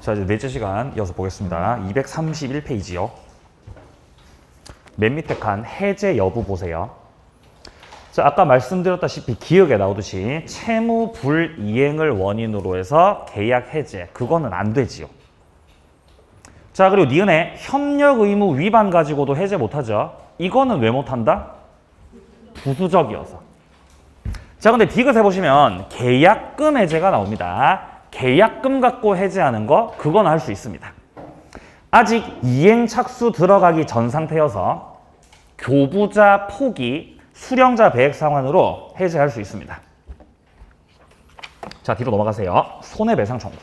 자, 이제 넷째 시간 이어서 보겠습니다. 231페이지요. 맨 밑에 칸 해제 여부 보세요. 자, 아까 말씀드렸다시피 기억에 나오듯이 채무 불이행을 원인으로 해서 계약 해제, 그거는 안 되지요. 자, 그리고 니은에 협력 의무 위반 가지고도 해제 못하죠. 이거는 왜 못한다? 부수적이어서. 자, 근데 디귿 해보시면 계약금 해제가 나옵니다. 계약금 갖고 해제하는 거, 그건 할 수 있습니다. 아직 이행 착수 들어가기 전 상태여서 교부자 포기, 수령자 배액 상환으로 해제할 수 있습니다. 자, 뒤로 넘어가세요. 손해배상 청구.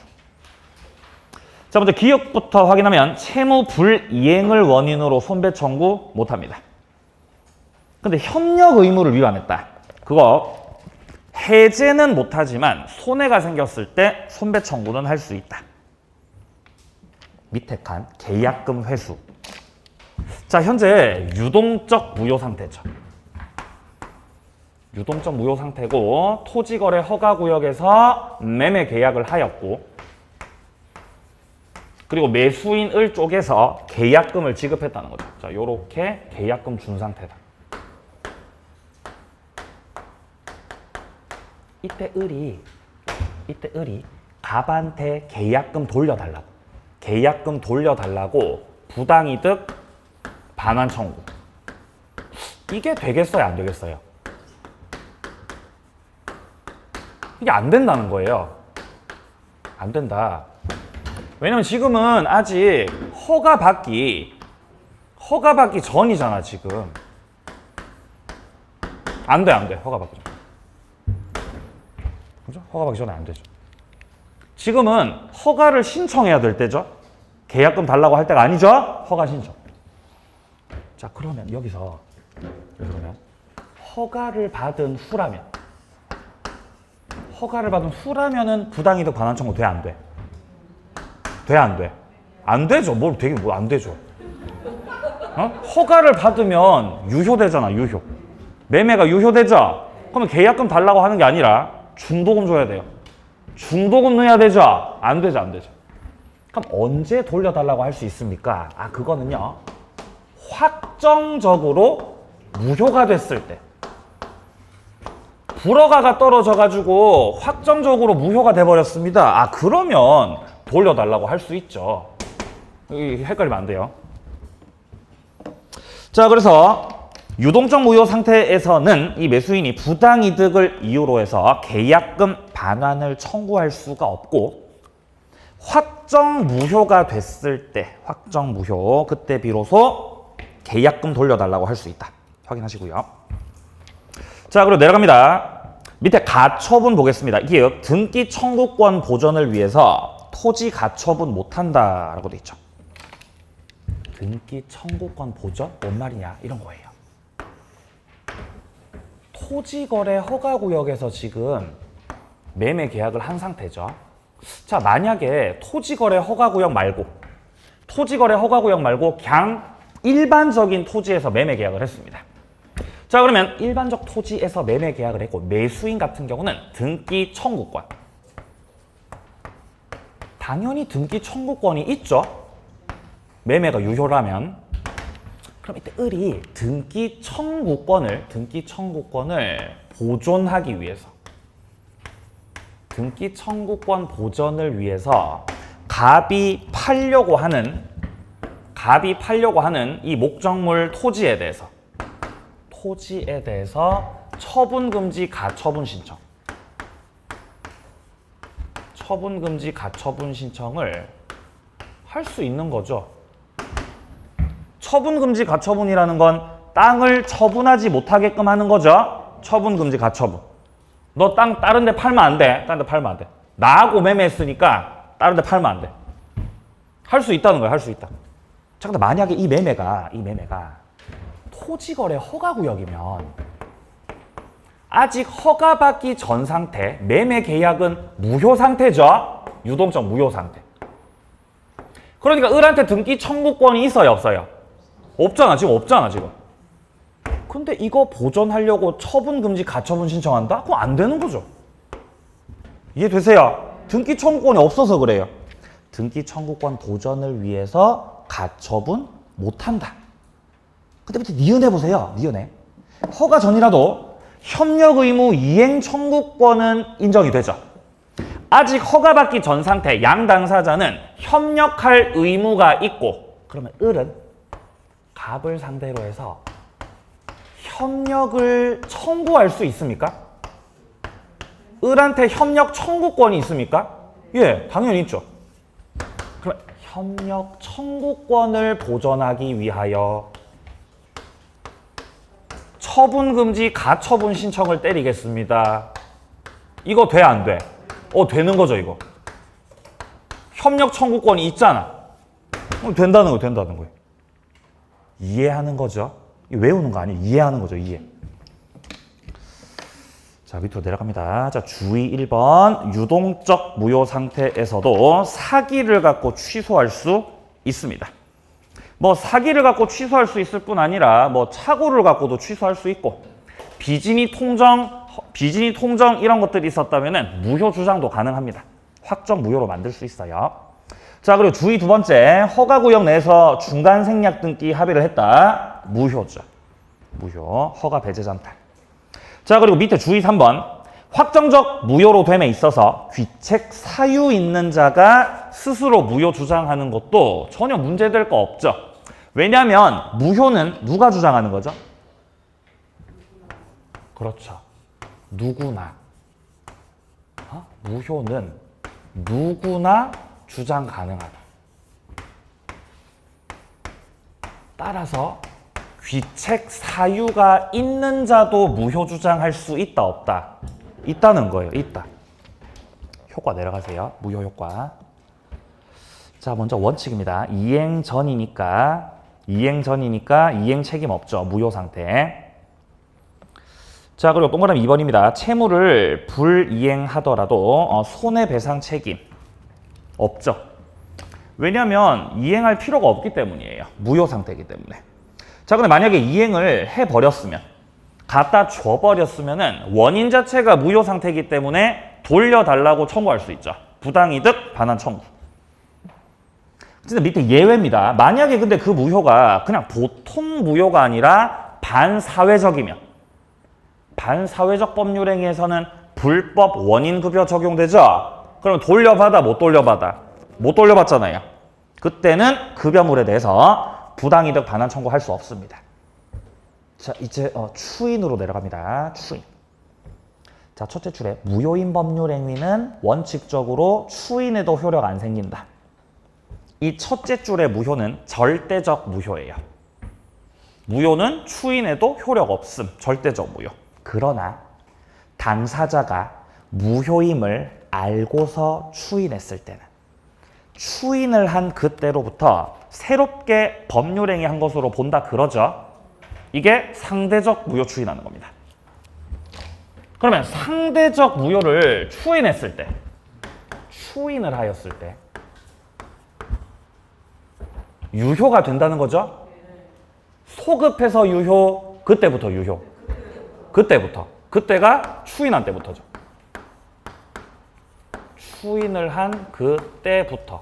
자, 먼저 기억부터 확인하면 채무 불이행을 원인으로 손배 청구 못합니다. 근데 협력 의무를 위반했다. 그거 해제는 못하지만 손해가 생겼을 때 손배 청구는 할 수 있다. 밑에 칸 계약금 회수. 자, 현재 유동적 무효 상태죠. 유동적 무효 상태고 토지거래 허가구역에서 매매 계약을 하였고, 그리고 매수인을 쪽에서 계약금을 지급했다는 거죠. 자, 요렇게 계약금 준 상태다. 이때 을이 갑한테 계약금 돌려달라고 부당이득 반환 청구. 이게 되겠어요, 안 되겠어요? 이게 안 된다는 거예요. 안 된다. 왜냐면 지금은 아직 허가받기 전이잖아, 지금. 안 돼, 허가받기 전. 그죠? 허가받기 전에 안 되죠. 지금은 허가를 신청해야 될 때죠. 계약금 달라고 할 때가 아니죠. 허가 신청. 자, 그러면 여기서 허가를 받은 후라면은 부당이득 반환 청구 돼, 안 돼? 돼, 안 돼? 안 되죠. 뭘 되게 뭐 안 되죠. 허가를 받으면 유효되잖아, 유효. 매매가 유효되죠. 그러면 계약금 달라고 하는 게 아니라 중도금 줘야 돼요. 중도금 넣어야 되죠. 안 되죠. 그럼 언제 돌려달라고 할 수 있습니까? 아, 그거는요, 확정적으로 무효가 됐을 때. 불허가가 떨어져가지고 확정적으로 무효가 돼버렸습니다. 아, 그러면 돌려달라고 할 수 있죠. 헷갈리면 안 돼요. 자, 그래서 유동적 무효 상태에서는 이 매수인이 부당이득을 이유로 해서 계약금 반환을 청구할 수가 없고, 확정 무효가 됐을 때, 그때 비로소 계약금 돌려달라고 할 수 있다. 확인하시고요. 자, 그리고 내려갑니다. 밑에 가처분 보겠습니다. 이게 등기 청구권 보전을 위해서 토지 가처분 못한다라고 돼 있죠. 등기 청구권 보전? 뭔 말이냐? 이런 거예요. 토지거래 허가구역에서 지금 매매 계약을 한 상태죠. 자, 만약에 토지거래 허가구역 말고 그냥 일반적인 토지에서 매매 계약을 했습니다. 자, 그러면 일반적 토지에서 매매 계약을 했고 매수인 같은 경우는 등기 청구권. 당연히 등기 청구권이 있죠. 매매가 유효라면. 그럼 이때 을이 등기 청구권을 보존하기 위해서, 등기 청구권 보전을 위해서 갑이 팔려고 하는 이 목적물 토지에 대해서 처분금지 가처분 신청을 할 수 있는 거죠. 처분금지 가처분이라는 건 땅을 처분하지 못하게끔 하는 거죠. 처분금지 가처분. 너 땅 다른 데 팔면 안 돼. 나하고 매매했으니까 다른 데 팔면 안 돼. 할 수 있다는 거야, 할 수 있다. 자, 근데 만약에 이 매매가 토지거래 허가구역이면 아직 허가받기 전 상태, 매매 계약은 무효 상태죠. 유동적 무효 상태. 그러니까 을한테 등기 청구권이 있어요, 없어요? 없잖아, 지금. 근데 이거 보존하려고 처분금지 가처분 신청한다? 그럼 안 되는 거죠. 이해되세요? 등기 청구권이 없어서 그래요. 등기 청구권 도전을 위해서 가처분 못한다. 근데 밑에 니은해 보세요. 니은해. 허가 전이라도 협력 의무 이행 청구권은 인정이 되죠. 아직 허가받기 전 상태 양 당사자는 협력할 의무가 있고, 그러면 을은 갑을 상대로 해서 협력을 청구할 수 있습니까? 을한테 협력 청구권이 있습니까? 예, 당연히 있죠. 그럼 협력 청구권을 보전하기 위하여 처분금지 가처분 신청을 때리겠습니다. 이거 돼, 안 돼? 되는 거죠, 이거. 협력 청구권이 있잖아. 된다는 거예요. 이해하는 거죠. 외우는 거 아니에요. 이해하는 거죠, 이해. 자, 밑으로 내려갑니다. 자, 주의 1번. 유동적 무효 상태에서도 사기를 갖고 취소할 수 있습니다. 뭐 사기를 갖고 취소할 수 있을 뿐 아니라 뭐 착오를 갖고도 취소할 수 있고, 비진이 통정 이런 것들이 있었다면은 무효 주장도 가능합니다. 확정 무효로 만들 수 있어요. 자, 그리고 주의 2번째. 허가구역 내에서 중간 생략 등기 합의를 했다. 무효죠. 무효. 허가 배제 전탈. 자, 그리고 밑에 주의 3번. 확정적 무효로 됨에 있어서 귀책 사유 있는 자가 스스로 무효 주장하는 것도 전혀 문제될 거 없죠. 왜냐하면 무효는 누가 주장하는 거죠? 그렇죠. 누구나. 무효는 누구나 주장 가능하다. 따라서 귀책 사유가 있는 자도 무효 주장할 수 있다, 없다? 있다는 거예요. 있다. 효과 내려가세요. 무효 효과. 자, 먼저 원칙입니다. 이행 전이니까 이행 책임 없죠. 무효 상태. 자, 그리고 동그라미 2번입니다. 채무를 불이행하더라도 손해배상 책임 없죠. 왜냐하면 이행할 필요가 없기 때문이에요. 무효 상태이기 때문에. 자, 근데 만약에 이행을 해버렸으면, 갖다 줘버렸으면은 원인 자체가 무효 상태이기 때문에 돌려달라고 청구할 수 있죠. 부당이득 반환 청구. 근데 밑에 예외입니다. 만약에 근데 그 무효가 그냥 보통 무효가 아니라 반사회적이면, 반사회적 법률행위에서는 불법 원인급여 적용되죠? 그럼 돌려받아, 못 돌려받아? 못 돌려받잖아요. 그때는 급여물에 대해서 부당이득 반환 청구할 수 없습니다. 자, 이제 추인으로 내려갑니다. 추인. 자, 첫째 줄에 무효인 법률행위는 원칙적으로 추인에도 효력 안 생긴다. 이 첫째 줄의 무효는 절대적 무효예요. 무효는 추인에도 효력 없음. 절대적 무효. 그러나 당사자가 무효임을 알고서 추인했을 때는 추인을 한 그때로부터 새롭게 법률행위 한 것으로 본다 그러죠. 이게 상대적 무효 추인하는 겁니다. 그러면 상대적 무효를 추인했을 때, 추인을 하였을 때 유효가 된다는 거죠? 소급해서 유효, 그때부터 유효. 그때부터. 그때가 추인한 때부터죠. 추인을 한 그때부터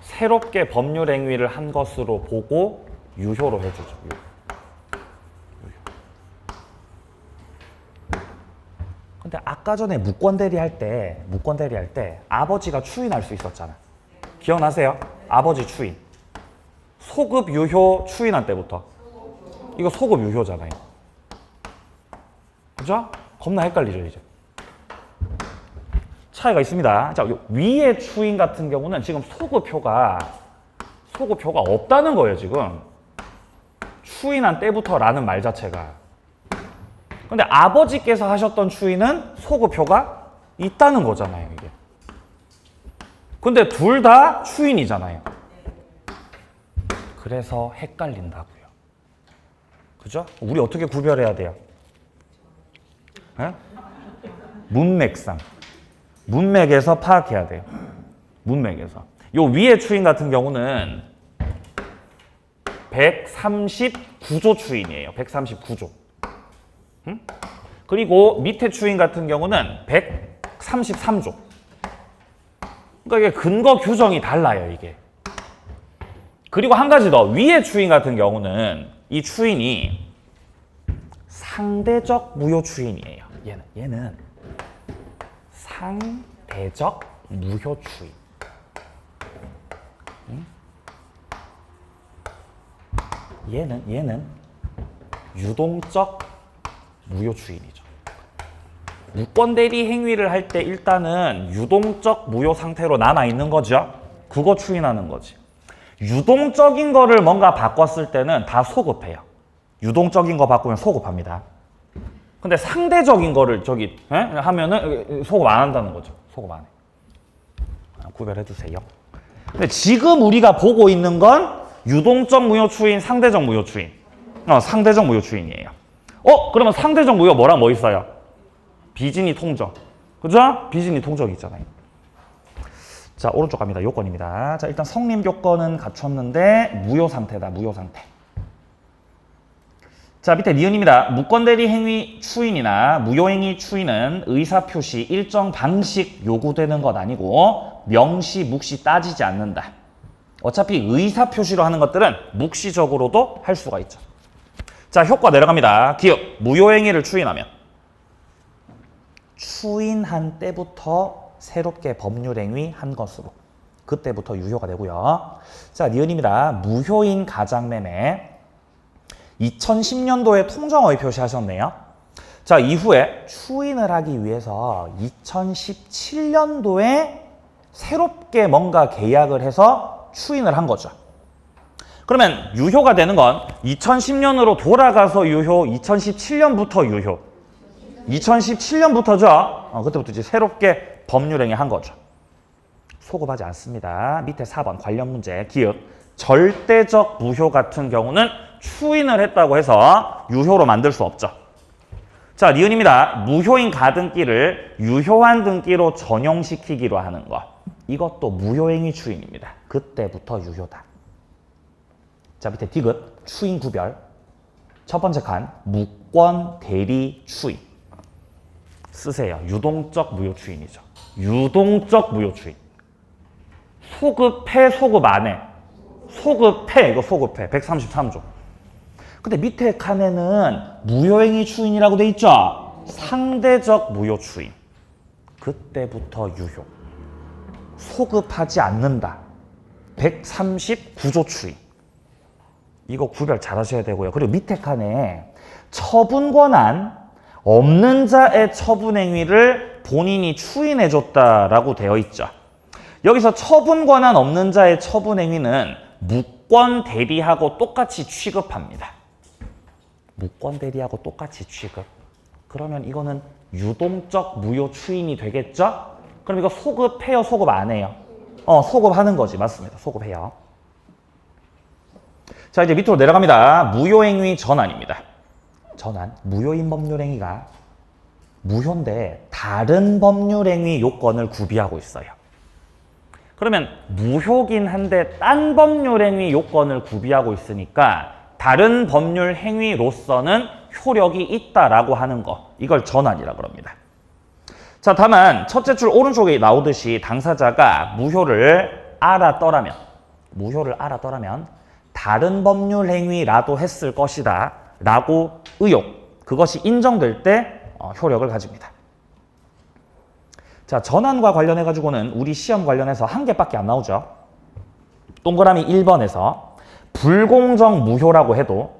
새롭게 법률 행위를 한 것으로 보고 유효로 해주죠. 근데 아까 전에 무권대리 할 때 아버지가 추인할 수 있었잖아. 기억나세요? 아버지 추인. 소급 유효 추인한 때부터. 이거 소급 유효잖아요. 그죠? 겁나 헷갈리죠, 이제. 차이가 있습니다. 자, 위의 추인 같은 경우는 지금 소급효가 없다는 거예요, 지금. 추인한 때부터라는 말 자체가. 근데 아버지께서 하셨던 추인은 소급효가 있다는 거잖아요, 이게. 근데 둘 다 추인이잖아요. 그래서 헷갈린다고요. 그죠? 우리 어떻게 구별해야 돼요? 에? 문맥상. 문맥에서 파악해야 돼요. 문맥에서. 요 위의 추인 같은 경우는 139조 추인이에요. 139조. 응? 그리고 밑에 추인 같은 경우는 133조. 그러니까 이게 근거 규정이 달라요, 이게. 그리고 한 가지 더, 위의 추인 같은 경우는 이 추인이 상대적 무효 추인이에요. 얘는 상대적 무효 추인. 얘는 유동적 무효 추인이죠. 무권 대리 행위를 할 때 일단은 유동적 무효 상태로 남아 있는 거죠. 그거 추인하는 거지. 유동적인 거를 뭔가 바꿨을 때는 다 소급해요. 유동적인 거 바꾸면 소급합니다. 근데 상대적인 거를 하면은 소급 안 한다는 거죠. 소급 안 해. 구별해 두세요. 근데 지금 우리가 보고 있는 건 유동적 무효 추인, 상대적 무효 추인. 상대적 무효 추인이에요. 그러면 상대적 무효 뭐랑 뭐 있어요? 비진이 통적. 그죠? 비진이 통적이 있잖아요. 자, 오른쪽 갑니다. 요건입니다. 자, 일단 성립 요건은 갖췄는데 무효 상태다. 무효 상태. 자, 밑에 니은입니다. 무권대리 행위 추인이나 무효행위 추인은 의사표시 일정 방식 요구되는 것 아니고 명시, 묵시 따지지 않는다. 어차피 의사표시로 하는 것들은 묵시적으로도 할 수가 있죠. 자, 효과 내려갑니다. 기억, 무효행위를 추인하면 추인한 때부터 새롭게 법률행위 한 것으로 그때부터 유효가 되고요. 자, 니은입니다. 무효인 가장매매 2010년도에 통정어휘 표시하셨네요. 자, 이후에 추인을 하기 위해서 2017년도에 새롭게 뭔가 계약을 해서 추인을 한 거죠. 그러면 유효가 되는 건 2010년으로 돌아가서 유효, 2017년부터 유효. 2017년부터죠. 그때부터 이제 새롭게 법률행위 한 거죠. 소급하지 않습니다. 밑에 4번 관련 문제, 기억. 절대적 무효 같은 경우는 추인을 했다고 해서 유효로 만들 수 없죠. 자, 니은입니다. 무효인 가등기를 유효한 등기로 전용시키기로 하는 거. 이것도 무효행위 추인입니다. 그때부터 유효다. 자, 밑에 디귿, 추인 구별. 첫 번째 칸, 무권 대리 추인. 쓰세요. 유동적 무효 추인이죠. 유동적 무효 추인. 소급해, 소급 안 해. 소급해, 이거 소급해. 133조. 근데 밑에 칸에는 무효행위 추인이라고 돼 있죠? 상대적 무효 추인. 그때부터 유효. 소급하지 않는다. 139조 추인. 이거 구별 잘 하셔야 되고요. 그리고 밑에 칸에 처분 권한 없는 자의 처분 행위를 본인이 추인해 줬다라고 되어 있죠. 여기서 처분 권한 없는 자의 처분 행위는 무권 대리하고 똑같이 취급합니다. 무권 대리하고 똑같이 취급. 그러면 이거는 유동적 무효 추인이 되겠죠? 그럼 이거 소급해요, 소급 안 해요? 소급하는 거지. 맞습니다. 소급해요. 자, 이제 밑으로 내려갑니다. 무효행위 전환입니다. 전환. 무효인 법률행위가 무효인데 다른 법률행위 요건을 구비하고 있어요. 그러면 무효긴 한데 딴 법률행위 요건을 구비하고 있으니까 다른 법률행위로서는 효력이 있다라고 하는 거. 이걸 전환이라고 합니다. 자, 다만 첫째 줄 오른쪽에 나오듯이 당사자가 무효를 알아떠라면 다른 법률행위라도 했을 것이다 라고 의혹, 그것이 인정될 때 효력을 가집니다. 자, 전환과 관련해 가지고는 우리 시험 관련해서 한 개밖에 안 나오죠. 동그라미 1번에서 불공정 무효라고 해도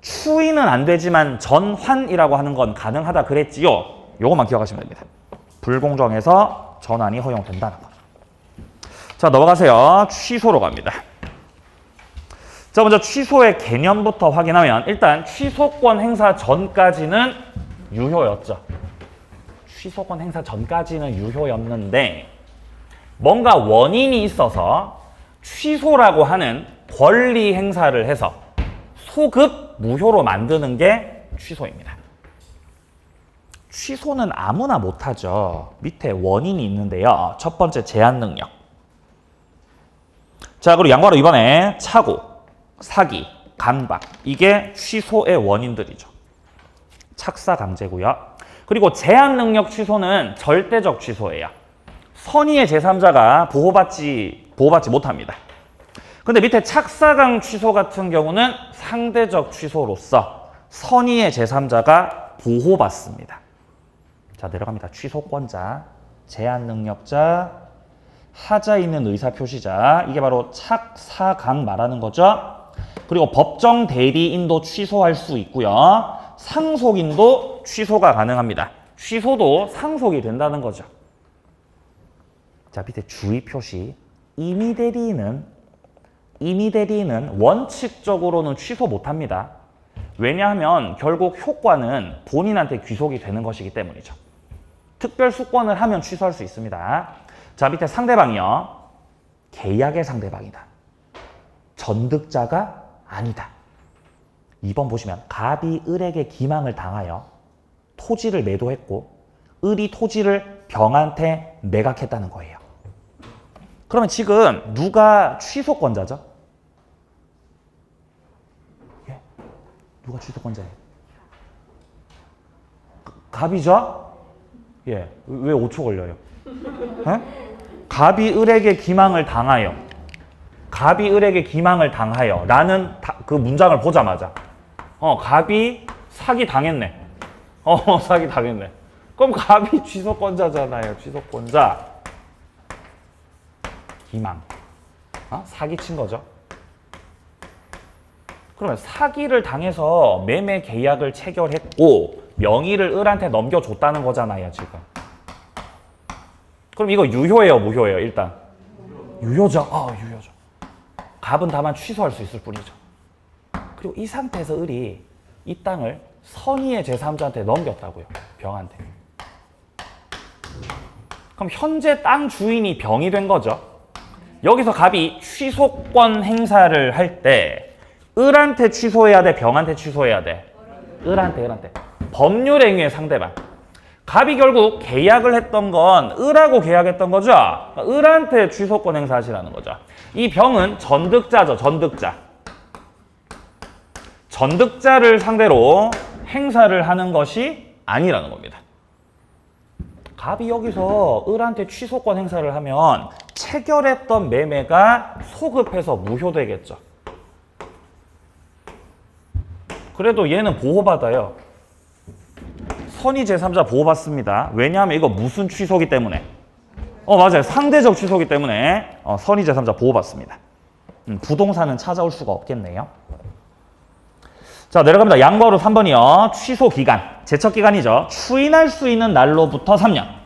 추인은 안 되지만 전환이라고 하는 건 가능하다 그랬지요. 요것만 기억하시면 됩니다. 불공정해서 전환이 허용된다는 거. 자, 넘어가세요. 취소로 갑니다. 자, 먼저 취소의 개념부터 확인하면 일단 취소권 행사 전까지는 유효였죠. 취소권 행사 전까지는 유효였는데 뭔가 원인이 있어서 취소라고 하는 권리 행사를 해서 소급 무효로 만드는 게 취소입니다. 취소는 아무나 못하죠. 밑에 원인이 있는데요. 첫 번째 제한 능력. 자, 그리고 양괄호 이번에 착오, 사기, 강박. 이게 취소의 원인들이죠. 착사 강제고요. 그리고 제한 능력 취소는 절대적 취소예요. 선의의 제3자가 보호받지 못합니다. 근데 밑에 착사강 취소 같은 경우는 상대적 취소로서 선의의 제3자가 보호받습니다. 자, 내려갑니다. 취소권자, 제한 능력자, 하자 있는 의사 표시자. 이게 바로 착사강 말하는 거죠. 그리고 법정 대리인도 취소할 수 있고요. 상속인도 취소가 가능합니다. 취소도 상속이 된다는 거죠. 자, 밑에 주의 표시. 임의 대리인은 원칙적으로는 취소 못합니다. 왜냐하면 결국 효과는 본인한테 귀속이 되는 것이기 때문이죠. 특별 수권을 하면 취소할 수 있습니다. 자, 밑에 상대방이요. 계약의 상대방이다. 전득자가 아니다. 2번 보시면 갑이 을에게 기망을 당하여 토지를 매도했고 을이 토지를 병한테 매각했다는 거예요. 그러면 지금 누가 취소권자죠? 예? 누가 취소권자예요? 갑이죠? 예. 왜 5초 걸려요? 예? 갑이 을에게 기망을 당하여 라는 그 문장을 보자마자 갑이 사기 당했네. 사기 당했네. 그럼 갑이 취소권자잖아요. 취소권자. 기망. 사기친 거죠. 그러면 사기를 당해서 매매 계약을 체결했고 명의를 을한테 넘겨줬다는 거잖아요, 지금. 그럼 이거 유효예요, 무효예요, 일단? 유효죠. 유효죠. 갑은 다만 취소할 수 있을 뿐이죠. 그리고 이 상태에서 을이 이 땅을 선의의 제3자한테 넘겼다고요. 병한테. 그럼 현재 땅 주인이 병이 된 거죠. 여기서 갑이 취소권 행사를 할 때 을한테 취소해야 돼, 병한테 취소해야 돼? 을한테. 법률 행위의 상대방. 갑이 결국 계약을 했던 건 을하고 계약했던 거죠. 을한테 취소권 행사하시라는 거죠. 이 병은 전득자죠. 전득자를 상대로 행사를 하는 것이 아니라는 겁니다. 갑이 여기서 을한테 취소권 행사를 하면 체결했던 매매가 소급해서 무효되겠죠. 그래도 얘는 보호받아요. 선의 제3자 보호받습니다. 왜냐하면 이거 무슨 취소기 때문에? 맞아요. 상대적 취소기 때문에 선의 제3자 보호받습니다. 부동산은 찾아올 수가 없겠네요. 자, 내려갑니다. 양보하로 3번이요. 취소 기간. 제척 기간이죠. 추인할 수 있는 날로부터 3년.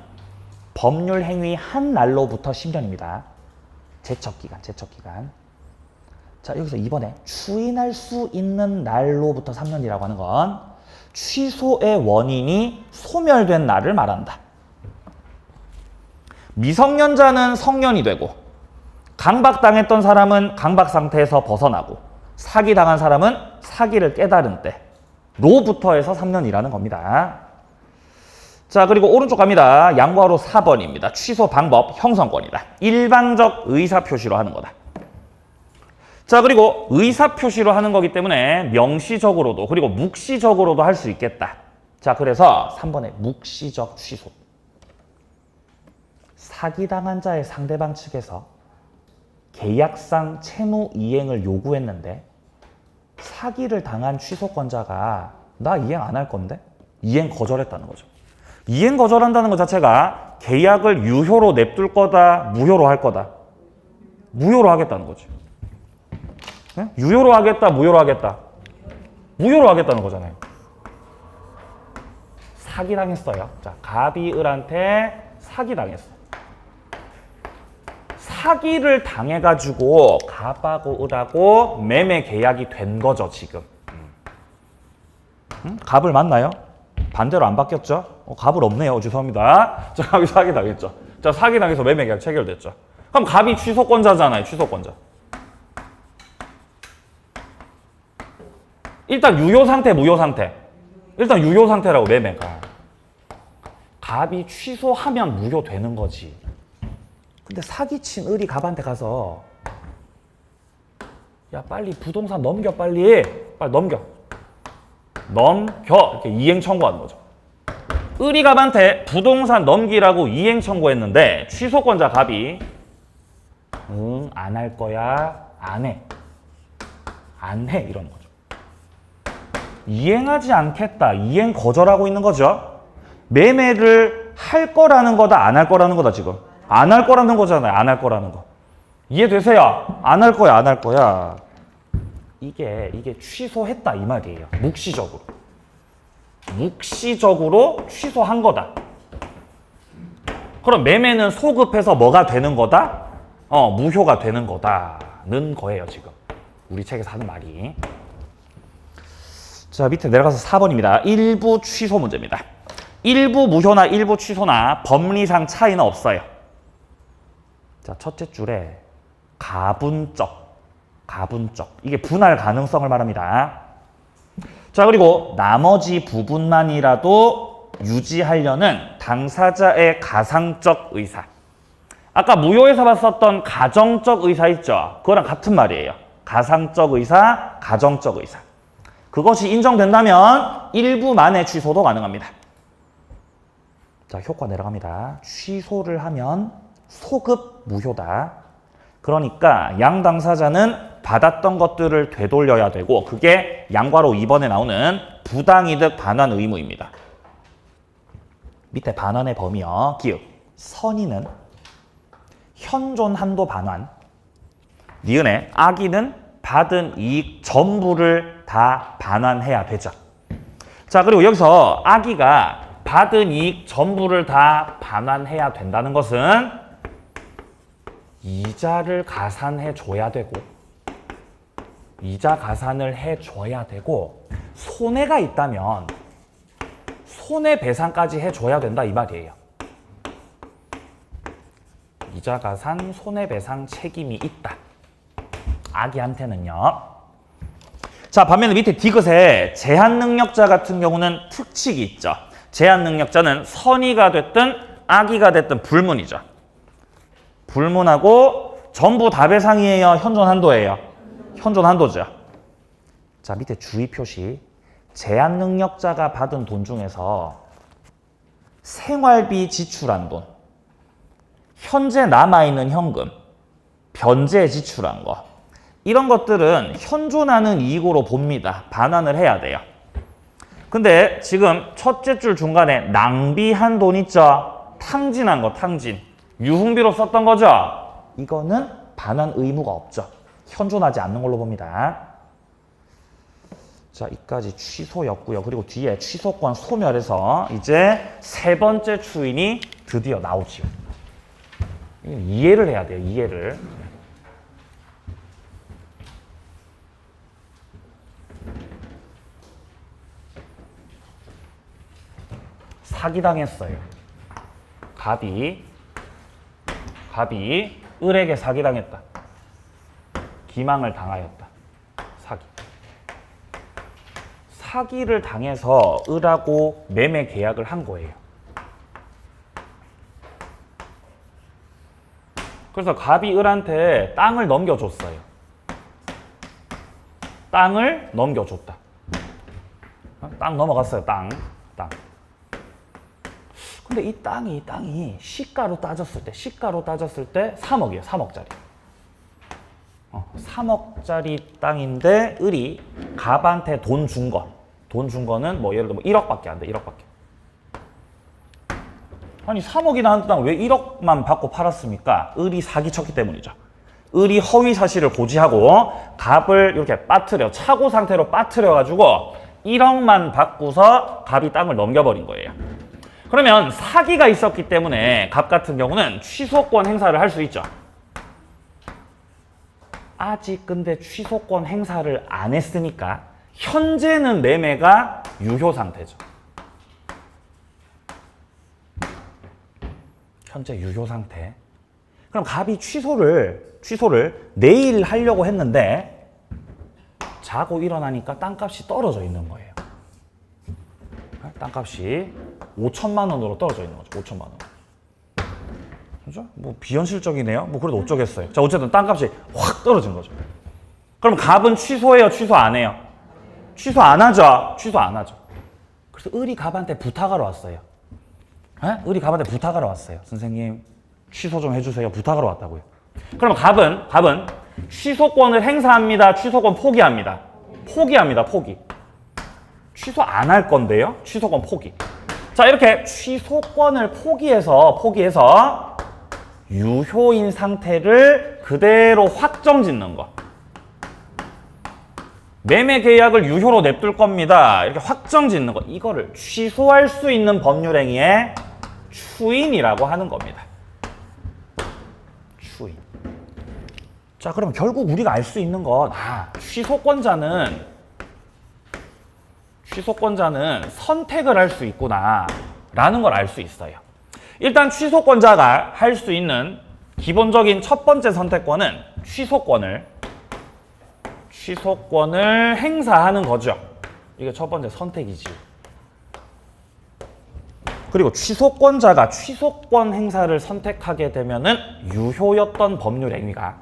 법률 행위 한 날로부터 10년입니다. 제척 기간. 자, 여기서 이번에 추인할 수 있는 날로부터 3년이라고 하는 건 취소의 원인이 소멸된 날을 말한다. 미성년자는 성년이 되고 강박당했던 사람은 강박 상태에서 벗어나고 사기당한 사람은 사기를 깨달은 때로부터 해서 3년이라는 겁니다. 자, 그리고 오른쪽 갑니다. 양보하로 4번입니다. 취소 방법 형성권이다. 일방적 의사표시로 하는 거다. 자, 그리고 의사표시로 하는 거기 때문에 명시적으로도 그리고 묵시적으로도 할 수 있겠다. 자, 그래서 3번에 묵시적 취소. 사기당한 자의 상대방 측에서 계약상 채무 이행을 요구했는데 사기를 당한 취소권자가 나 이행 안 할 건데? 이행 거절했다는 거죠. 이행 거절한다는 것 자체가 계약을 유효로 냅둘 거다, 무효로 할 거다? 무효로 하겠다는 거죠. 네? 유효로 하겠다, 무효로 하겠다? 무효로 하겠다는 거잖아요. 사기당했어요. 자, 갑이 을한테 사기당했어. 사기를 당해가지고 갑하고 을하고 매매 계약이 된 거죠, 지금. 갑을 만나요? 반대로 안 바뀌었죠? 갑을 없네요. 죄송합니다. 자, 갑이 사기당했죠. 자, 사기당해서 매매 계약 체결됐죠. 그럼 갑이 취소권자잖아요, 취소권자. 일단 유효 상태, 무효 상태. 일단 유효 상태라고, 매매가. 갑이 취소하면 무효되는 거지. 근데 사기친 을이 갑한테 가서 야, 빨리 부동산 넘겨, 빨리 넘겨. 이렇게 이행 청구하는 거죠. 을이 갑한테 부동산 넘기라고 이행 청구했는데 취소권자 갑이 안 할 거야, 안 해. 안 해, 이러는 거죠. 이행하지 않겠다, 이행 거절하고 있는 거죠. 매매를 할 거라는 거다, 안 할 거라는 거다, 지금. 안 할 거라는 거잖아요, 안 할 거라는 거. 이해되세요? 안 할 거야, 안 할 거야. 이게 취소했다, 이 말이에요. 묵시적으로. 묵시적으로 취소한 거다. 그럼 매매는 소급해서 뭐가 되는 거다? 무효가 되는 거다는 거예요, 지금. 우리 책에서 하는 말이. 자, 밑에 내려가서 4번입니다. 일부 취소 문제입니다. 일부 무효나 일부 취소나 법리상 차이는 없어요. 자, 첫째 줄에 가분적. 이게 분할 가능성을 말합니다. 자, 그리고 나머지 부분만이라도 유지하려는 당사자의 가상적 의사. 아까 무효에서 봤었던 가정적 의사 있죠? 그거랑 같은 말이에요. 가상적 의사, 가정적 의사. 그것이 인정된다면 일부만의 취소도 가능합니다. 자, 효과 내려갑니다. 취소를 하면 소급 무효다. 그러니까 양 당사자는 받았던 것들을 되돌려야 되고 그게 양괄호 2번에 나오는 부당이득 반환 의무입니다. 밑에 반환의 범위요. 기읍. 선의는 현존 한도 반환. 니은에 악의는 받은 이익 전부를 다 반환해야 되죠. 자, 그리고 여기서 악의가 받은 이익 전부를 다 반환해야 된다는 것은 이자를 가산해 줘야 되고 이자 가산을 해줘야 되고 손해가 있다면 손해배상까지 해줘야 된다 이 말이에요. 이자 가산 손해배상 책임이 있다. 악의한테는요. 자, 반면에 밑에 디귿에 제한능력자 같은 경우는 특칙이 있죠. 제한능력자는 선의가 됐든 악의가 됐든 불문이죠. 불문하고 전부 다 배상이에요, 현존 한도예요? 현존 한도죠. 자, 밑에 주의 표시. 제한능력자가 받은 돈 중에서 생활비 지출한 돈, 현재 남아있는 현금, 변제 지출한 거, 이런 것들은 현존하는 이익으로 봅니다. 반환을 해야 돼요. 근데 지금 첫째 줄 중간에 낭비한 돈 있죠? 탕진한 거, 탕진. 유흥비로 썼던 거죠? 이거는 반환 의무가 없죠. 현존하지 않는 걸로 봅니다. 자, 이까지 취소였고요. 그리고 뒤에 취소권 소멸해서 이제 세 번째 추인이 드디어 나오지요. 이해를 해야 돼요, 이해를. 사기당했어요. 갑이 을에게 사기당했다. 기망을 당하였다. 사기를 당해서 을하고 매매 계약을 한 거예요. 그래서 갑이 을한테 땅을 넘겨줬어요. 땅을 넘겨줬다. 땅 넘어갔어요. 땅. 근데 이 땅이 시가로 따졌을 때 3억이에요. 3억짜리. 3억짜리 땅인데 을이 갑한테 돈 준 거는 뭐 예를 들어 1억밖에 안 돼. 1억밖에. 아니 3억이나 한 땅 왜 1억만 받고 팔았습니까? 을이 사기쳤기 때문이죠. 을이 허위 사실을 고지하고 갑을 이렇게 차고 상태로 빠뜨려가지고 1억만 받고서 갑이 땅을 넘겨버린 거예요. 그러면 사기가 있었기 때문에 갑 같은 경우는 취소권 행사를 할 수 있죠. 아직 근데 취소권 행사를 안 했으니까 현재는 매매가 유효 상태죠. 현재 유효 상태. 그럼 갑이 취소를 내일 하려고 했는데 자고 일어나니까 땅값이 떨어져 있는 거예요. 땅값이 5천만 원으로 떨어져 있는 거죠. 5천만 원. 그죠? 뭐 비현실적이네요. 뭐 그래도 어쩌겠어요. 자, 어쨌든 땅값이 확 떨어진 거죠. 그럼 갑은 취소해요? 취소 안 해요? 취소 안 하죠. 취소 안 하죠. 그래서 을이 갑한테 부탁하러 왔어요. 우리 갑한테 부탁하러 왔어요. 선생님 취소 좀 해주세요. 부탁하러 왔다고요. 그럼 갑은 취소권을 행사합니다. 취소권 포기합니다. 포기합니다. 포기. 취소 안 할 건데요. 취소권 포기. 자, 이렇게 취소권을 포기해서 유효인 상태를 그대로 확정 짓는 거. 매매 계약을 유효로 냅둘 겁니다. 이렇게 확정 짓는 거. 이거를 취소할 수 있는 법률 행위의 추인이라고 하는 겁니다. 추인. 자, 그럼 결국 우리가 알 수 있는 건 취소권자는 선택을 할 수 있구나 라는 걸 알 수 있어요. 일단 취소권자가 할 수 있는 기본적인 첫 번째 선택권은 취소권을 행사하는 거죠. 이게 첫 번째 선택이지. 그리고 취소권자가 취소권 행사를 선택하게 되면은 유효였던 법률 행위가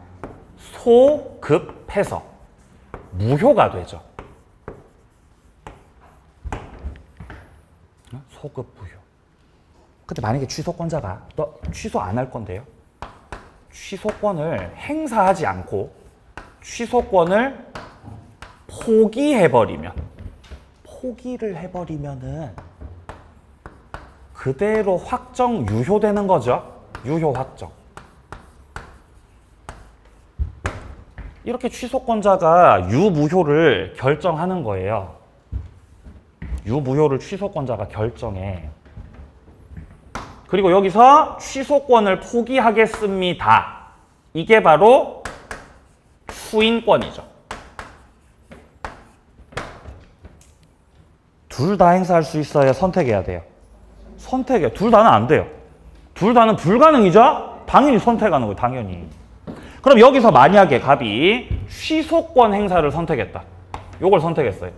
소급해서 무효가 되죠. 소급 무효. 근데 만약에 취소권자가 너 취소 안 할 건데요. 취소권을 행사하지 않고 취소권을 포기를 해버리면은 그대로 확정 유효되는 거죠. 유효 확정. 이렇게 취소권자가 유무효를 결정하는 거예요. 유무효를 취소권자가 결정해. 그리고 여기서 취소권을 포기하겠습니다. 이게 바로 추인권이죠. 둘 다 행사할 수 있어야 선택해야 돼요. 선택해. 둘 다는 안 돼요. 둘 다는 불가능이죠? 당연히 선택하는 거예요. 당연히. 그럼 여기서 만약에 갑이 취소권 행사를 선택했다. 요걸 선택했어요.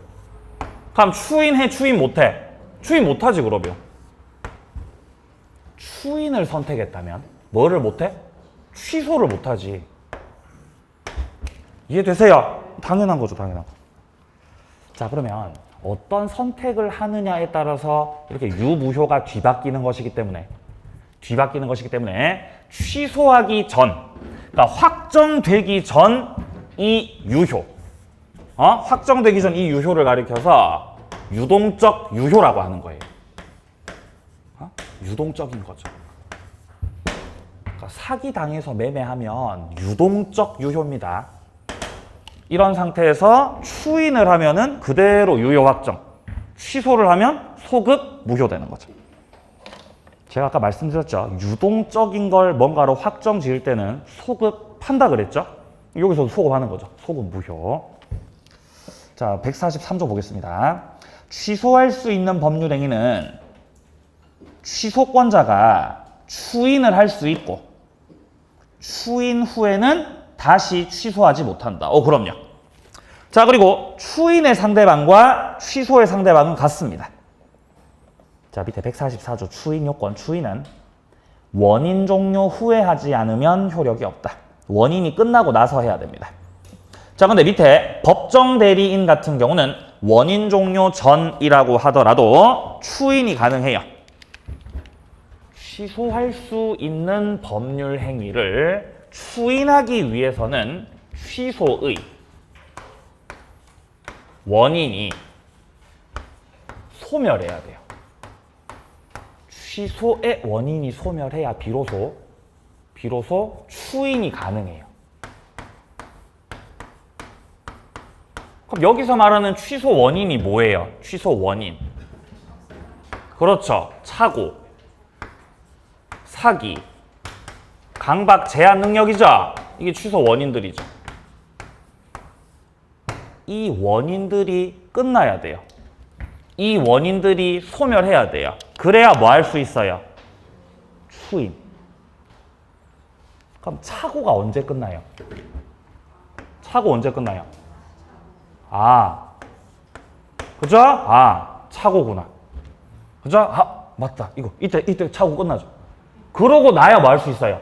그럼 추인해, 추인 못해? 추인 못하지 그러면. 추인을 선택했다면 뭐를 못해? 취소를 못하지. 이해되세요? 당연한 거죠. 당연한 거. 자, 그러면 어떤 선택을 하느냐에 따라서 이렇게 유무효가 뒤바뀌는 것이기 때문에 취소하기 전, 그러니까 확정되기 전 이 유효, 확정되기 전 이 유효를 가리켜서 유동적 유효라고 하는 거예요. 유동적인 거죠. 그러니까 사기당해서 매매하면 유동적 유효입니다. 이런 상태에서 추인을 하면은 그대로 유효 확정, 취소를 하면 소급 무효되는 거죠. 제가 아까 말씀드렸죠. 유동적인 걸 뭔가로 확정 지을 때는 소급한다 그랬죠. 여기서도 소급하는 거죠. 소급 무효. 자, 143조 보겠습니다. 취소할 수 있는 법률 행위는 취소권자가 추인을 할 수 있고 추인 후에는 다시 취소하지 못한다. 그럼요. 자, 그리고 추인의 상대방과 취소의 상대방은 같습니다. 자, 밑에 144조 추인 요건. 추인은 원인 종료 후에 하지 않으면 효력이 없다. 원인이 끝나고 나서 해야 됩니다. 자, 근데 밑에 법정 대리인 같은 경우는 원인 종료 전이라고 하더라도 추인이 가능해요. 취소할 수 있는 법률 행위를 추인하기 위해서는 취소의 원인이 소멸해야 돼요. 취소의 원인이 소멸해야 비로소 추인이 가능해요. 그럼 여기서 말하는 취소 원인이 뭐예요? 취소 원인. 그렇죠. 차고, 사기, 강박 제한 능력이죠. 이게 취소 원인들이죠. 이 원인들이 끝나야 돼요. 이 원인들이 소멸해야 돼요. 그래야 뭐 할 수 있어요? 추인. 그럼 차고가 언제 끝나요? 차고 언제 끝나요? 그죠? 차고구나. 그죠? 맞다. 이때 차고 끝나죠. 그러고 나야 뭐 할 수 있어요?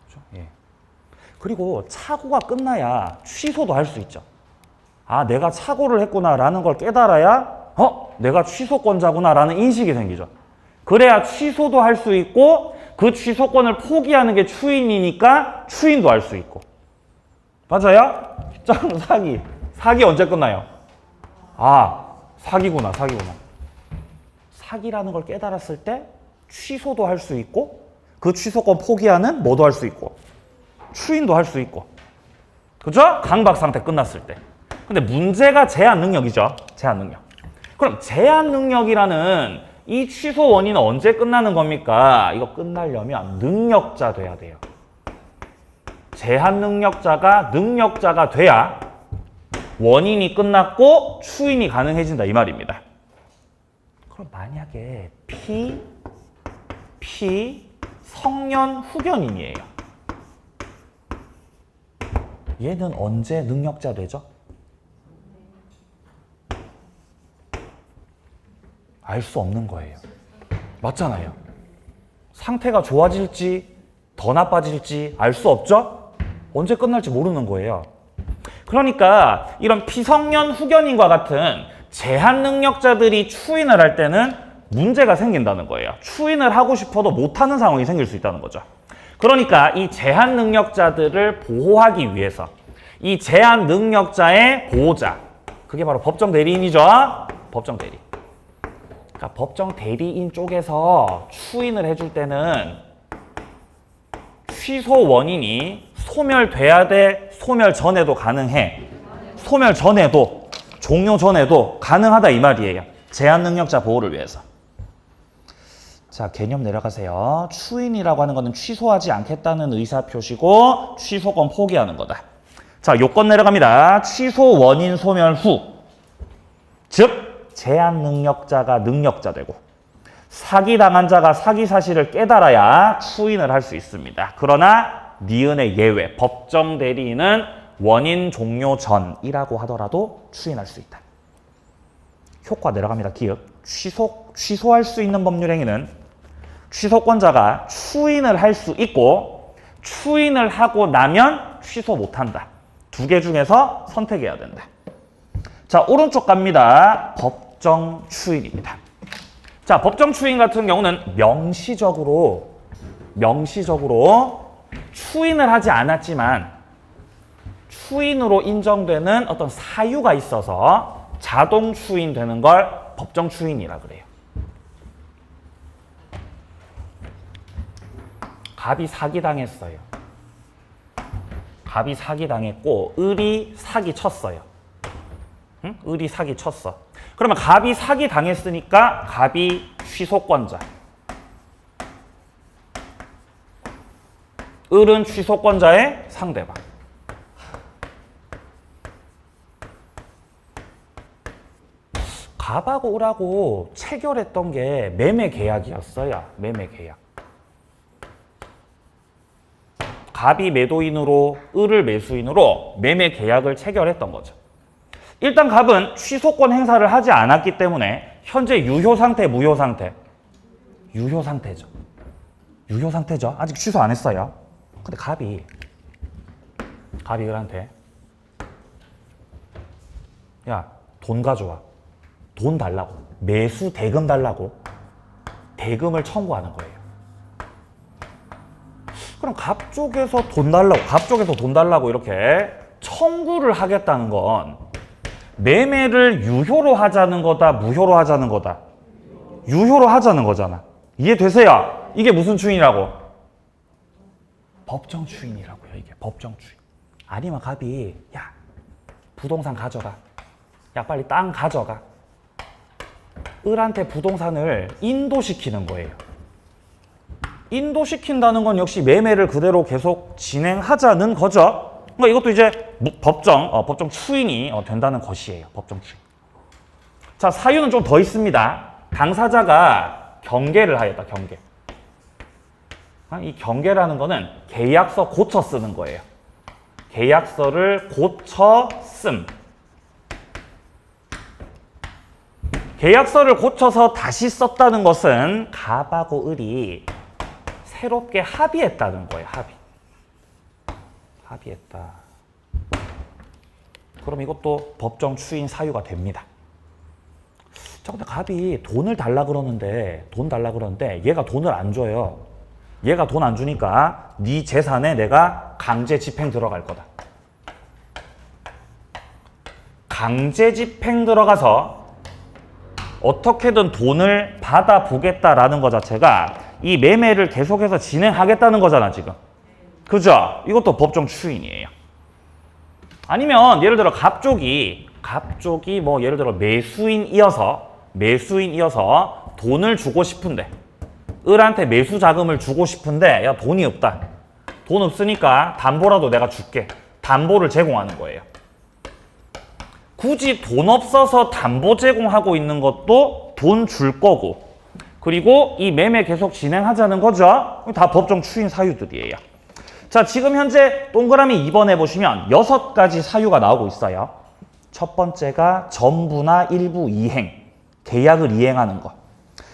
그죠? 예. 그리고 차고가 끝나야 취소도 할 수 있죠. 내가 착오를 했구나라는 걸 깨달아야 내가 취소권자구나라는 인식이 생기죠. 그래야 취소도 할 수 있고 그 취소권을 포기하는 게 추인이니까 추인도 할 수 있고. 맞아요? 짱 사기. 사기 언제 끝나요? 아, 사기구나. 사기라는 걸 깨달았을 때 취소도 할 수 있고 그 취소권 포기하는 뭐도 할 수 있고 추인도 할 수 있고. 그죠? 강박 상태 끝났을 때. 근데 문제가 제한 능력이죠. 제한 능력. 그럼 제한 능력이라는 이 취소 원인은 언제 끝나는 겁니까? 이거 끝나려면 능력자 돼야 돼요. 제한 능력자가 돼야 원인이 끝났고 추인이 가능해진다 이 말입니다. 그럼 만약에 P 성년 후견인이에요. 얘는 언제 능력자 되죠? 알 수 없는 거예요. 맞잖아요. 상태가 좋아질지 더 나빠질지 알 수 없죠? 언제 끝날지 모르는 거예요. 그러니까 이런 피성년 후견인과 같은 제한 능력자들이 추인을 할 때는 문제가 생긴다는 거예요. 추인을 하고 싶어도 못하는 상황이 생길 수 있다는 거죠. 그러니까 이 제한 능력자들을 보호하기 위해서 이 제한 능력자의 보호자, 그게 바로 법정 대리인이죠. 법정 대리. 그러니까 법정 대리인 쪽에서 추인을 해줄 때는 취소 원인이 소멸돼야 돼? 소멸 전에도 가능해? 소멸 전에도, 종료 전에도 가능하다 이 말이에요. 제한 능력자 보호를 위해서. 자, 개념 내려가세요. 추인이라고 하는 것은 취소하지 않겠다는 의사표시고 취소권 포기하는 거다. 자, 요건 내려갑니다. 취소 원인 소멸 후. 즉, 제한 능력자가 능력자 되고 사기당한 자가 사기 사실을 깨달아야 추인을 할 수 있습니다. 그러나 니은의 예외, 법정 대리인은 원인 종료 전이라고 하더라도 추인할 수 있다. 효과 내려갑니다. 기억. 취소할 수 있는 법률행위는 취소권자가 추인을 할 수 있고 추인을 하고 나면 취소 못한다. 두 개 중에서 선택해야 된다. 자, 오른쪽 갑니다. 법정 추인입니다. 자, 법정 추인 같은 경우는 명시적으로 추인을 하지 않았지만 추인으로 인정되는 어떤 사유가 있어서 자동 추인되는 걸 법정 추인이라 그래요. 갑이 사기당했어요. 갑이 사기당했고 을이 사기쳤어요. 응? 을이 사기쳤어. 그러면 갑이 사기당했으니까 갑이 취소권자. 을은 취소권자의 상대방. 갑하고 을하고 체결했던 게 매매 계약이었어요. 매매 계약. 갑이 매도인으로 을을 매수인으로 매매 계약을 체결했던 거죠. 일단 갑은 취소권 행사를 하지 않았기 때문에 현재 유효 상태, 무효 상태? 유효 상태죠. 유효 상태죠. 아직 취소 안 했어요. 근데 갑이 을한테 야, 돈 가져와. 돈 달라고. 매수 대금 달라고. 대금을 청구하는 거예요. 그럼 갑 쪽에서 돈 달라고 이렇게 청구를 하겠다는 건 매매를 유효로 하자는 거다, 무효로 하자는 거다? 유효로 하자는 거잖아. 이해되세요? 이게 무슨 추인이라고? 법정 추인이라고요. 이게 법정 추인. 아니면 갑이 야, 부동산 가져가. 야, 빨리 땅 가져가. 을한테 부동산을 인도시키는 거예요. 인도시킨다는 건 역시 매매를 그대로 계속 진행하자는 거죠. 그러니까 이것도 이제 법정 추인이 된다는 것이에요. 법정 추인. 자, 사유는 좀 더 있습니다. 당사자가 경계를 하였다. 경계. 이 경계라는 거는 계약서 고쳐 쓰는 거예요. 계약서를 고쳐 씀. 계약서를 고쳐서 다시 썼다는 것은 갑하고 을이 새롭게 합의했다는 거예요. 합의했다. 그럼 이것도 법정 추인 사유가 됩니다. 자, 근데 갑이 돈을 달라 그러는데 얘가 돈을 안 줘요. 얘가 돈 안 주니까 네 재산에 내가 강제 집행 들어갈 거다. 강제 집행 들어가서 어떻게든 돈을 받아보겠다라는 것 자체가 이 매매를 계속해서 진행하겠다는 거잖아, 지금. 그죠? 이것도 법정 추인이에요. 아니면 예를 들어 갑쪽이 뭐 예를 들어 매수인이어서 돈을 주고 싶은데 을한테 매수 자금을 주고 싶은데 야 돈이 없다. 돈 없으니까 담보라도 내가 줄게. 담보를 제공하는 거예요. 굳이 돈 없어서 담보 제공하고 있는 것도 돈 줄 거고 그리고 이 매매 계속 진행하자는 거죠. 다 법정 추인 사유들이에요. 자, 지금 현재 동그라미 2번에 보시면 6가지 사유가 나오고 있어요. 첫 번째가 전부나 일부 이행, 계약을 이행하는 것.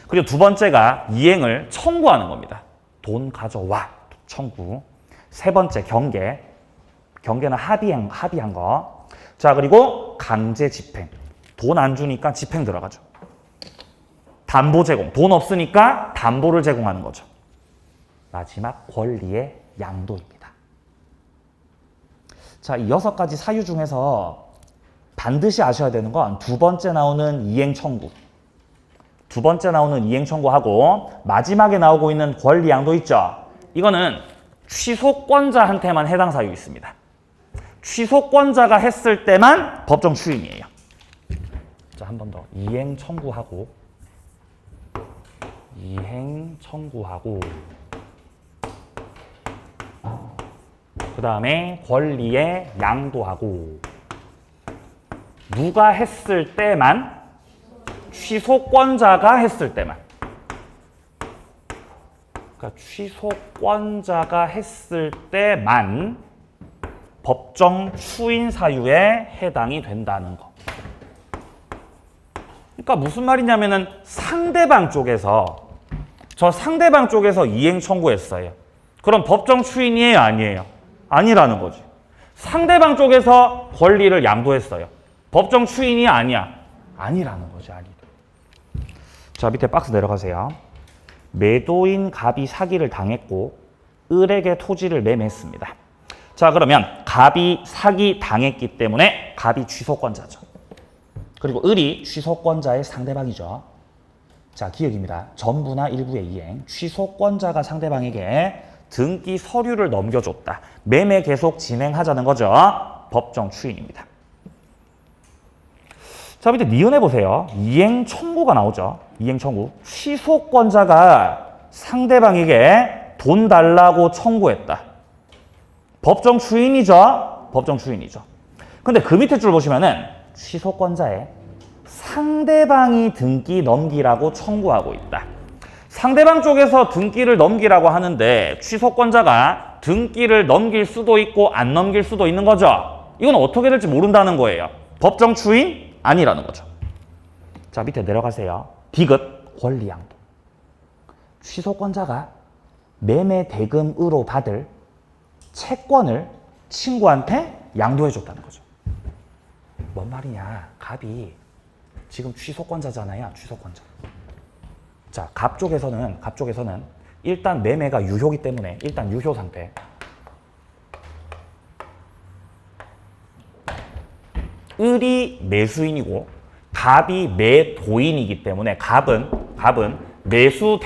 그리고 두 번째가 이행을 청구하는 겁니다. 돈 가져와, 청구. 세 번째 경계는 합의한 거. 자, 그리고 강제 집행. 돈 안 주니까 집행 들어가죠. 담보 제공. 돈 없으니까 담보를 제공하는 거죠. 마지막 권리의 양도입니다. 자, 이 6가지 사유 중에서 반드시 아셔야 되는 건 두 번째 나오는 이행 청구. 두 번째 나오는 이행 청구하고 마지막에 나오고 있는 권리 양도 있죠. 이거는 취소권자한테만 해당 사유 있습니다. 취소권자가 했을 때만 법정 추인이에요. 자, 한 번 더. 이행 청구하고 그 다음에 권리의 양도하고 누가 했을 때만 취소권자가 했을 때만 그러니까 취소권자가 했을 때만 법정 추인 사유에 해당이 된다는 거. 그러니까 무슨 말이냐면은 상대방 쪽에서 이행 청구했어요. 그럼 법정 추인이에요, 아니에요? 아니라는 거지. 상대방 쪽에서 권리를 양도했어요. 법정 추인이 아니야. 아니라는 거지, 아니. 자, 밑에 박스 내려가세요. 매도인 갑이 사기를 당했고 을에게 토지를 매매했습니다. 자, 그러면 갑이 사기 당했기 때문에 갑이 취소권자죠. 그리고 을이 취소권자의 상대방이죠. 자, 기억입니다. 전부나 일부의 이행. 취소권자가 상대방에게 등기 서류를 넘겨줬다. 매매 계속 진행하자는 거죠. 법정 추인입니다. 자, 밑에 니은해 보세요. 이행 청구가 나오죠. 이행 청구. 취소권자가 상대방에게 돈 달라고 청구했다. 법정 추인이죠. 법정 추인이죠. 근데 그 밑에 줄 보시면은 취소권자의 상대방이 등기 넘기라고 청구하고 있다. 상대방 쪽에서 등기를 넘기라고 하는데 취소권자가 등기를 넘길 수도 있고 안 넘길 수도 있는 거죠. 이건 어떻게 될지 모른다는 거예요. 법정 추인? 아니라는 거죠. 자, 밑에 내려가세요. 디귿 권리양도. 취소권자가 매매 대금으로 받을 채권을 친구한테 양도해 줬다는 거죠. 뭔 말이냐. 갑이 지금 취소권자잖아요. 취소권자. 자, 갑 쪽에서는 일단 매매가 유효기 때문에 일단 유효 상태. 을이 매수인이고 갑이 매도인이기 때문에 갑은 매수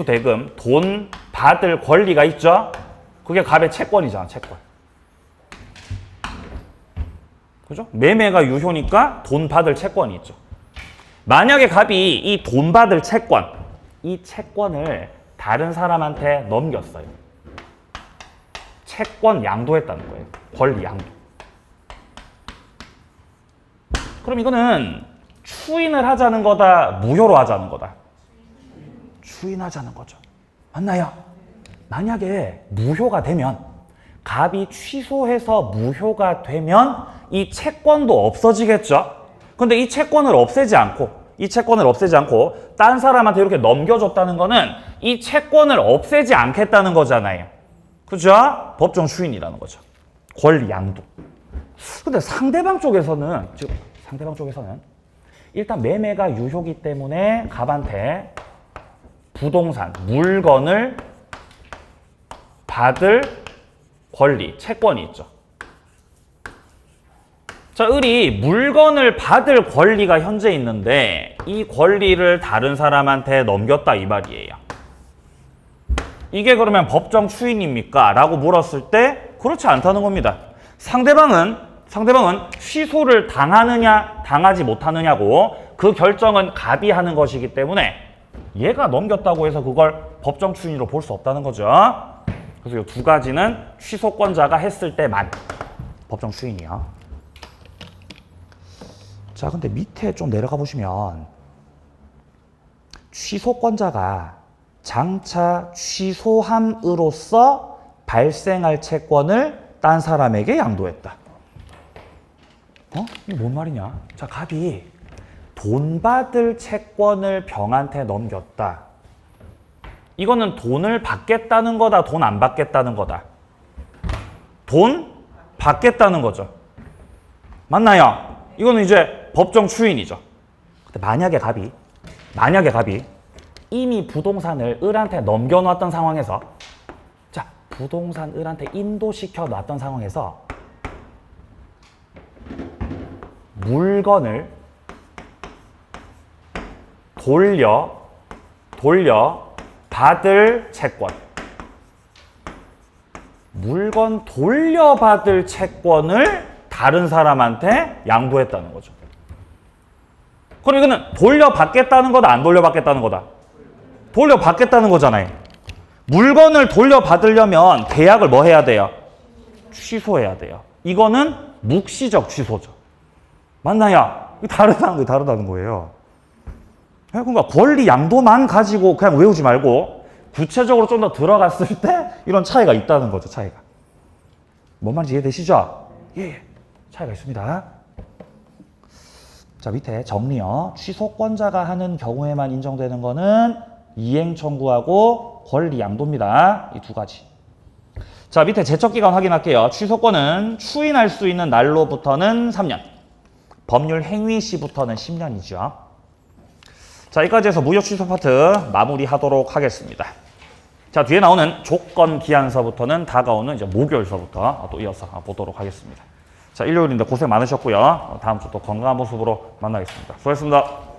대금 돈 받을 권리가 있죠. 그게 갑의 채권이잖아, 채권. 그죠? 매매가 유효니까 돈 받을 채권이 있죠. 만약에 갑이 이 돈 받을 채권, 이 채권을 다른 사람한테 넘겼어요. 채권 양도했다는 거예요. 권리 양도. 그럼 이거는 추인을 하자는 거다, 무효로 하자는 거다? 추인하자는 거죠. 맞나요? 만약에 무효가 되면, 갑이 취소해서 무효가 되면 이 채권도 없어지겠죠? 근데 이 채권을 없애지 않고 딴 사람한테 이렇게 넘겨줬다는 거는 이 채권을 없애지 않겠다는 거잖아요. 그죠? 법정 추인이라는 거죠. 권리 양도. 근데 상대방 쪽에서는 일단 매매가 유효기 때문에 갑한테 부동산, 물건을 받을 권리, 채권이 있죠. 자, 을이 물건을 받을 권리가 현재 있는데 이 권리를 다른 사람한테 넘겼다 이 말이에요. 이게 그러면 법정 추인입니까? 라고 물었을 때 그렇지 않다는 겁니다. 상대방은 취소를 당하느냐 당하지 못하느냐고 그 결정은 갑이 하는 것이기 때문에 얘가 넘겼다고 해서 그걸 법정 추인으로 볼 수 없다는 거죠. 그래서 이 두 가지는 취소권자가 했을 때만 법정 추인이야. 자, 근데 밑에 좀 내려가 보시면 취소권자가 장차 취소함으로써 발생할 채권을 딴 사람에게 양도했다. 이게 뭔 말이냐? 자, 갑이 돈 받을 채권을 병한테 넘겼다. 이거는 돈을 받겠다는 거다, 돈 안 받겠다는 거다? 돈 받겠다는 거죠. 맞나요? 이거는 이제 법정 추인이죠. 근데 만약에 갑이 이미 부동산을 을한테 넘겨놨던 상황에서, 자, 부동산 을한테 인도시켜 놨던 상황에서 물건을 돌려 받을 채권, 물건 돌려받을 채권을 다른 사람한테 양도했다는 거죠. 그럼 이거는 돌려받겠다는 거다, 안 돌려받겠다는 거다? 돌려받겠다는 거잖아요. 물건을 돌려받으려면 계약을 뭐 해야 돼요? 취소해야 돼요. 이거는 묵시적 취소죠. 맞나요? 다르다는 거예요. 그러니까 권리 양도만 가지고 그냥 외우지 말고 구체적으로 좀 더 들어갔을 때 이런 차이가 있다는 거죠, 차이가. 뭔 말인지 이해되시죠? 예, 차이가 있습니다. 자, 밑에 정리요. 취소권자가 하는 경우에만 인정되는 거는 이행 청구하고 권리 양도입니다. 이 두 가지. 자, 밑에 제척기간 확인할게요. 취소권은 추인할 수 있는 날로부터는 3년, 법률 행위 시부터는 10년이죠. 자, 여기까지 해서 무효 취소 파트 마무리하도록 하겠습니다. 자, 뒤에 나오는 조건 기한서부터는 다가오는 이제 목요일서부터 또 이어서 보도록 하겠습니다. 자, 일요일인데 고생 많으셨고요. 다음 주 또 건강한 모습으로 만나겠습니다. 수고하셨습니다.